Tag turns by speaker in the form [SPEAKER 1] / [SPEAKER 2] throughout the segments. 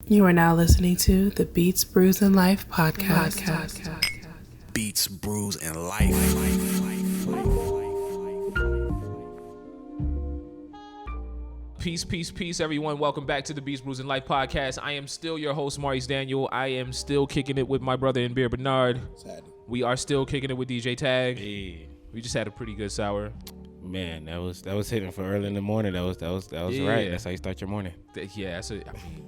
[SPEAKER 1] You are now listening to the Beats, Brews, and Life podcast.
[SPEAKER 2] Beats, Brews, and Life.
[SPEAKER 3] Peace, everyone. Welcome back to the Beats, Brews, and Life podcast. I am still your host, Maurice Daniel. I am still kicking it with my brother and beer, Bernard. We are still kicking it with DJ Tag.
[SPEAKER 4] Hey.
[SPEAKER 3] We just had a pretty good sour.
[SPEAKER 4] Man, that was hitting for early in the morning. That was
[SPEAKER 3] Yeah.
[SPEAKER 4] right. That's how you start your morning.
[SPEAKER 3] Yeah, that's it. I mean,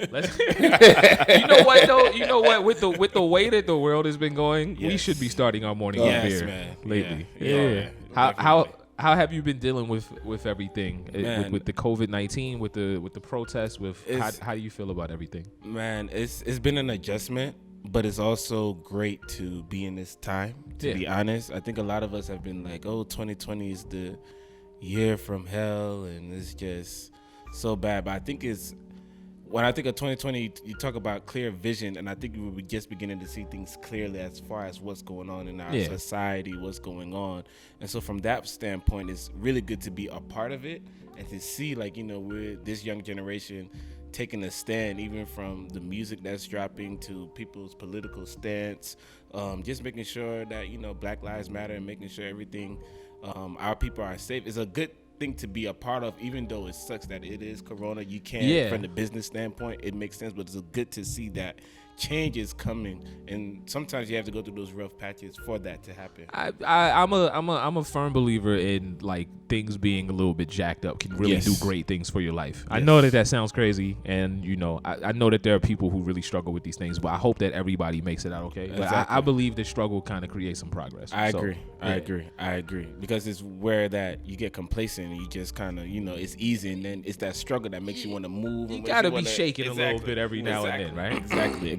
[SPEAKER 3] let's. You know what though? You know what? With the way that the world has been going, we should be starting our morning with beer
[SPEAKER 4] man.
[SPEAKER 3] lately.
[SPEAKER 4] Yeah.
[SPEAKER 3] How have you been dealing with everything with the COVID-19, with the protests? How do you feel about everything?
[SPEAKER 4] Man, it's been an adjustment, but it's also great to be in this time. To be honest, I think a lot of us have been like, "Oh, 2020 is the year from hell," and it's just so bad. But I think when I think of 2020, you talk about clear vision, and I think we were just beginning to see things clearly as far as what's going on in our society, what's going on. And so from that standpoint, it's really good to be a part of it and to see, like, you know, we're this young generation taking a stand, even from the music that's dropping to people's political stance, just making sure that, you know, Black Lives Matter and making sure everything, our people are safe is a good thing to be a part of, even though it sucks that it is Corona. You can't, from the business standpoint, it makes sense, but it's good to see that change is coming, and sometimes you have to go through those rough patches for that to happen.
[SPEAKER 3] I'm a firm believer in, like, things being a little bit jacked up can really do great things for your life. I know that sounds crazy, and you know, I know that there are people who really struggle with these things, but I hope that everybody makes it out okay. But I believe that struggle kind of creates some progress.
[SPEAKER 4] I agree, because it's where that you get complacent and you just kind of, you know, it's easy, and then it's that struggle that makes you want to move.
[SPEAKER 3] You gotta be shaking a little bit every now and then, right?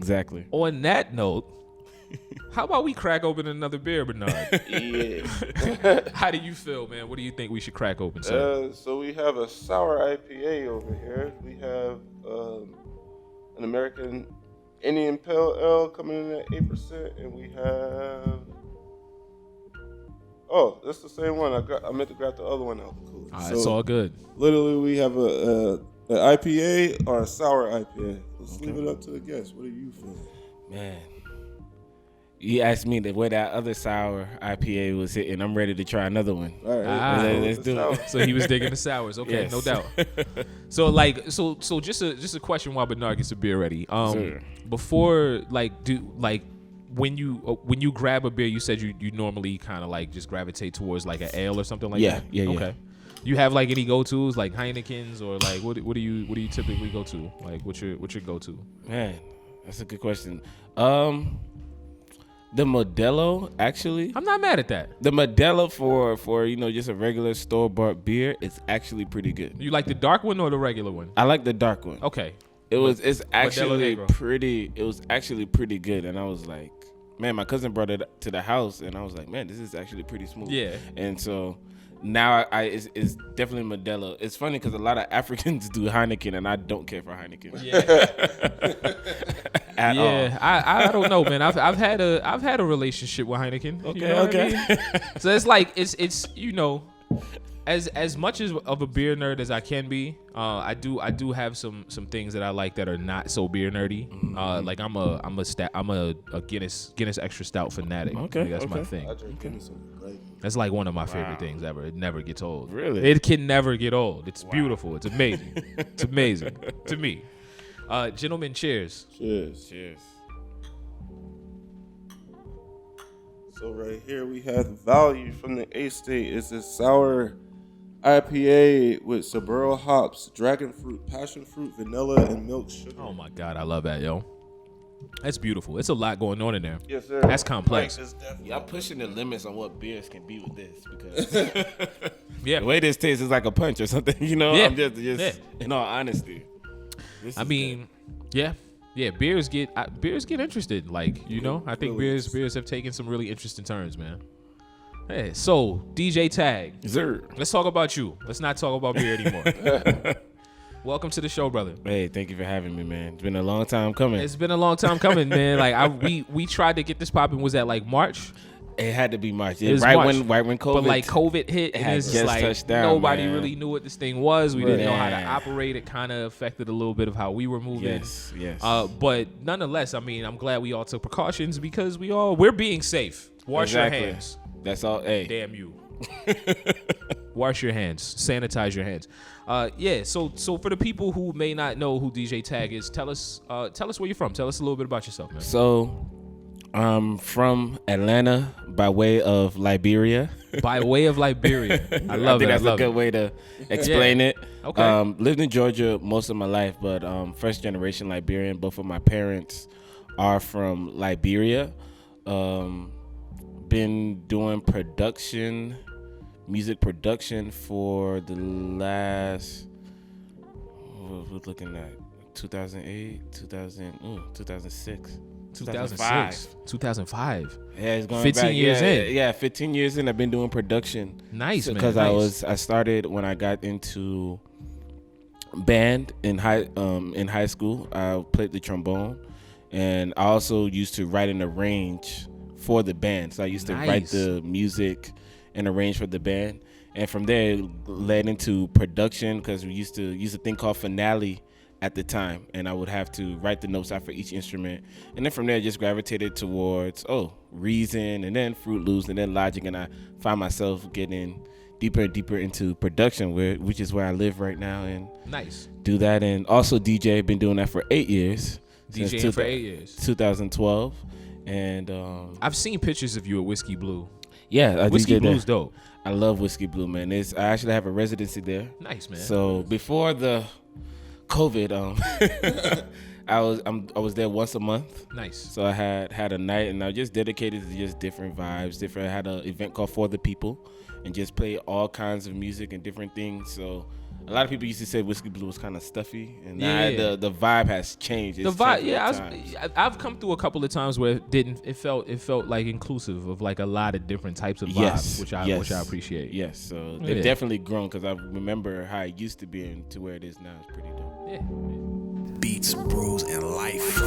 [SPEAKER 4] Exactly.
[SPEAKER 3] On that note, how about we crack open another beer, Bernard? How do you feel, man? What do you think we should crack open?
[SPEAKER 5] So we have a sour IPA over here. We have an American Indian Pale Ale coming in at 8%, and we have. Oh, that's the same one. I meant to grab the other one out. Cool.
[SPEAKER 3] It's all good.
[SPEAKER 5] Literally, we have an IPA or a sour IPA. Let's leave it up to the guests. What do you feel?
[SPEAKER 4] Man, you asked me where that other sour IPA was hitting. I'm ready to try another one.
[SPEAKER 5] All right,
[SPEAKER 4] let's do it.
[SPEAKER 3] So he was digging the sours. Okay, no doubt. So just a question while Bernard gets a beer ready. Before, when you grab a beer, you said you normally kind of like just gravitate towards like an ale or something like that. Yeah. Okay. You have like any go-tos like Heineken's, or like what do you typically go to? Like what's your go-to?
[SPEAKER 4] Man, that's a good question. The Modelo, actually.
[SPEAKER 3] I'm not mad at that.
[SPEAKER 4] The Modelo for you know, just a regular store-bought beer, it's actually pretty good.
[SPEAKER 3] You like the dark one or the regular one?
[SPEAKER 4] I like the dark one.
[SPEAKER 3] Okay.
[SPEAKER 4] It's actually pretty good, and I was like, man, my cousin brought it to the house, and I was like, man, this is actually pretty smooth. Yeah. And so now it's definitely Modelo. It's funny because a lot of Africans do Heineken, and I don't care for Heineken.
[SPEAKER 3] Yeah.
[SPEAKER 4] At all.
[SPEAKER 3] I don't know, man. I've had a relationship with Heineken.
[SPEAKER 4] Okay,
[SPEAKER 3] you know
[SPEAKER 4] okay.
[SPEAKER 3] I mean? So it's like it's you know, as much of a beer nerd as I can be, I do have some things that I like that are not so beer nerdy. Mm-hmm. Like I'm a Guinness extra stout fanatic.
[SPEAKER 4] Okay,
[SPEAKER 3] like that's my thing.
[SPEAKER 5] I drink Guinness.
[SPEAKER 3] That's like one of my favorite things ever. It never gets old.
[SPEAKER 4] Really?
[SPEAKER 3] It can never get old. It's beautiful. It's amazing. It's amazing to me. Gentlemen, cheers.
[SPEAKER 5] Cheers. So right here we have Value from the A-State. It's a sour IPA with Saburo hops, dragon fruit, passion fruit, vanilla, and milk sugar.
[SPEAKER 3] Oh my God, I love that, yo. That's beautiful. It's a lot going on in there.
[SPEAKER 5] Yes, sir.
[SPEAKER 3] That's complex.
[SPEAKER 4] Y'all pushing the limits on what beers can be with this, because
[SPEAKER 3] yeah,
[SPEAKER 4] the way this tastes is like a punch or something. You know,
[SPEAKER 3] yeah.
[SPEAKER 4] I'm just in all honesty.
[SPEAKER 3] Beers get interested. Like, you know, I think beers have taken some really interesting turns, man. Hey, so DJ Tag, let's talk about you. Let's not talk about beer anymore. Welcome to the show, brother.
[SPEAKER 4] Hey, thank you for having me, man. It's been a long time coming.
[SPEAKER 3] It's been a long time coming, man. Like we tried to get this popping. Was that like March?
[SPEAKER 4] It had to be March.
[SPEAKER 3] It was
[SPEAKER 4] right
[SPEAKER 3] March.
[SPEAKER 4] when COVID.
[SPEAKER 3] But like COVID hit, and
[SPEAKER 4] had
[SPEAKER 3] it's just
[SPEAKER 4] just
[SPEAKER 3] like
[SPEAKER 4] touched down,
[SPEAKER 3] nobody
[SPEAKER 4] man.
[SPEAKER 3] really knew what this thing was. We didn't know how to
[SPEAKER 4] Man.
[SPEAKER 3] operate. It kind of affected a little bit of how we were moving.
[SPEAKER 4] Yes.
[SPEAKER 3] But nonetheless, I mean, I'm glad we all took precautions because we're being safe. Wash your hands.
[SPEAKER 4] That's all. Hey.
[SPEAKER 3] Damn you. Wash your hands. Sanitize your hands. So for the people who may not know who DJ Tag is, tell us where you're from. Tell us a little bit about yourself, man.
[SPEAKER 4] So, I'm from Atlanta by way of Liberia.
[SPEAKER 3] By way of Liberia. I love it.
[SPEAKER 4] I think that's a good way to explain it.
[SPEAKER 3] Okay.
[SPEAKER 4] Lived in Georgia most of my life, but first generation Liberian. Both of my parents are from Liberia. Been doing music production for the last, we're looking at 2008, 2006.
[SPEAKER 3] 2005.
[SPEAKER 4] Yeah, it's going
[SPEAKER 3] 15
[SPEAKER 4] back.
[SPEAKER 3] years in.
[SPEAKER 4] Yeah, 15 years in. I've been doing production.
[SPEAKER 3] Nice, man.
[SPEAKER 4] Because
[SPEAKER 3] Nice.
[SPEAKER 4] I started when I got into band in high school. I played the trombone, and I also used to write and arrange for the band. So I used to write the music and arrange for the band, and from there it led into production because we used to use a thing called Finale at the time, and I would have to write the notes out for each instrument, and then from there I just gravitated towards Reason, and then Fruit Loops, and then Logic, and I find myself getting deeper and deeper into production, which is where I live right now, and
[SPEAKER 3] Nice.
[SPEAKER 4] do that, and also DJ. Been doing that for 8 years.
[SPEAKER 3] DJing for 8 years.
[SPEAKER 4] 2012, and
[SPEAKER 3] I've seen pictures of you at Whiskey Blue.
[SPEAKER 4] yeah, I
[SPEAKER 3] Whiskey
[SPEAKER 4] DJ'd there.
[SPEAKER 3] Blue's dope.
[SPEAKER 4] I love Whiskey Blue, man. I actually have a residency there.
[SPEAKER 3] Nice, man.
[SPEAKER 4] So before the COVID, I was there once a month.
[SPEAKER 3] Nice.
[SPEAKER 4] So I had a night, and I was just dedicated to just different vibes. I had an event called For the People, and just play all kinds of music and different things. So a lot of people used to say Whiskey Blue was kind of stuffy, and now the vibe has changed.
[SPEAKER 3] The vibe, yeah. I've come through a couple of times where it felt like inclusive of like a lot of different types of vibes, which I appreciate.
[SPEAKER 4] Yes, so they've definitely grown because I remember how it used to be and to where it is now. It's pretty dope.
[SPEAKER 3] Yeah.
[SPEAKER 2] Beats, brews, and life.